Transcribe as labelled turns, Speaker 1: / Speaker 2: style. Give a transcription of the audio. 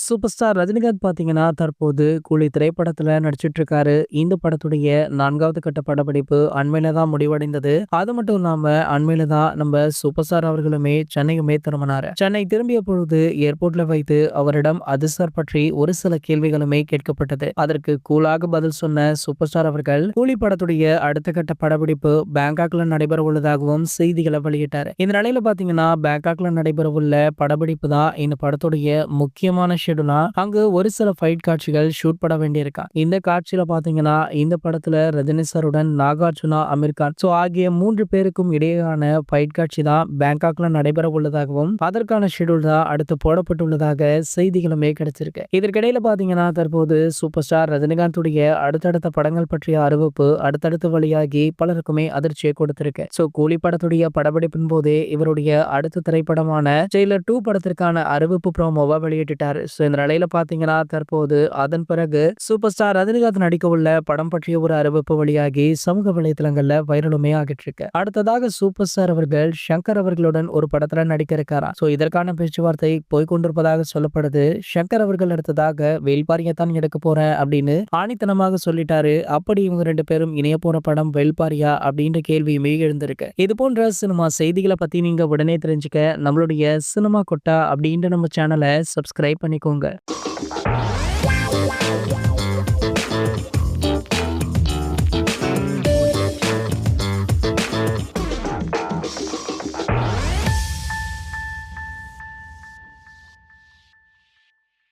Speaker 1: Super star Rajinikanth பார்த்தீங்கன்னா, தற்போது கூலி திரைப்படத்துல நடிச்சிட்டு இருக்காரு. இந்த படத்துடைய 4வது கட்ட படப்பிடிப்பு அண்மையில தான் முடிவடைந்தது. அது மட்டும் இல்லாம அண்மையில தான் நம்ம சூப்பர் ஸ்டார் அவர்களுமே சென்னையுமே திரும்பினாரு. சென்னை திரும்பிய பொழுது ஏர்போர்ட்ல வைத்து அவரிடம் அதிர்ஷ்டர் பற்றி ஒரு சில கேள்விகளுமே கேட்கப்பட்டது. அதற்கு கூலாக பதில் சொன்ன சூப்பர் ஸ்டார் அவர்கள் கூலி படத்துடைய அடுத்த கட்ட படப்பிடிப்பு பேங்காக்ல நடைபெற உள்ளதாகவும் செய்திகளை வெளியிட்டாரு. இந்த நிலையில பார்த்தீங்கன்னா, பேங்காக்ல நடைபெறவுள்ள படப்பிடிப்பு தான் இந்த படத்துடைய முக்கியமான ஷெட்யூலா. அங்கு ஒரு சில ஃபைட் காட்சிகள் ஷூட் பண்ண வேண்டியிருக்கா. இந்த காட்சியில பாத்தீங்கன்னா, இந்த படத்துல ரஜினி சாருடன் நாகார்ஜுனா, அமீர் கான் ஆகிய 3 பேருக்கும் இடையேயான ஃபைட் காட்சி தான் பேங்காக்ல நடைபெற உள்ளதாகவும், அதற்கான ஷெட்யூல் தான் அடுத்து போடப்பட்டுள்ளதாக செய்திகளுமே கிடைச்சிருக்கு. இதற்கிடையில பாத்தீங்கன்னா, தற்போது சூப்பர் ஸ்டார் ரஜினிகாந்துடைய அடுத்தடுத்த படங்கள் பற்றிய அறிவிப்பு அடுத்தடுத்து வெளியாகி பலருக்குமே அதிர்ச்சியை கொடுத்திருக்கு. கூலி படத்துடைய படப்பிடிப்பின் போதே இவருடைய அடுத்த திரைப்படமான ஜெயிலர் 2 படத்திற்கான அறிவிப்பு ப்ரோமோவை வெளியிட்டாரு. இந்த நிலையில பாத்தீங்கன்னா, தற்போது அதன் பிறகு சூப்பர் ஸ்டார் ரஜினிகாந்த் நடிக்க உள்ள படம் பற்றிய ஒரு அறிவிப்பு வெளியாகி சமூக வலைதளங்கள்ல வைரலுமே ஆகிட்டு இருக்கு. அடுத்ததாக சூப்பர் ஸ்டார் அவர்கள் சங்கர் அவர்களுடன் ஒரு படத்துல நடிக்க இருக்காராம். இதற்கான பேச்சுவார்த்தை போய்கொண்டிருப்பதாக சொல்லப்படுது. சங்கர் அவர்கள் அடுத்ததாக வேல்பாரியை தான் எடுக்க போறேன் அப்படின்னு ஆணித்தனமாக சொல்லிட்டாரு. அப்படி இவங்க 2 பேரும் இணைய போற படம் வேல்பாரியா அப்படின்ற கேள்வியுமே எழுந்திருக்கு. இது போன்ற சினிமா செய்திகளை பத்தி நீங்க உடனே தெரிஞ்சுக்க நம்மளுடைய சினிமா கொட்டா அப்படின்ற நம்ம சேனலை சப்ஸ்கிரைப் பண்ணிக்கோங்க.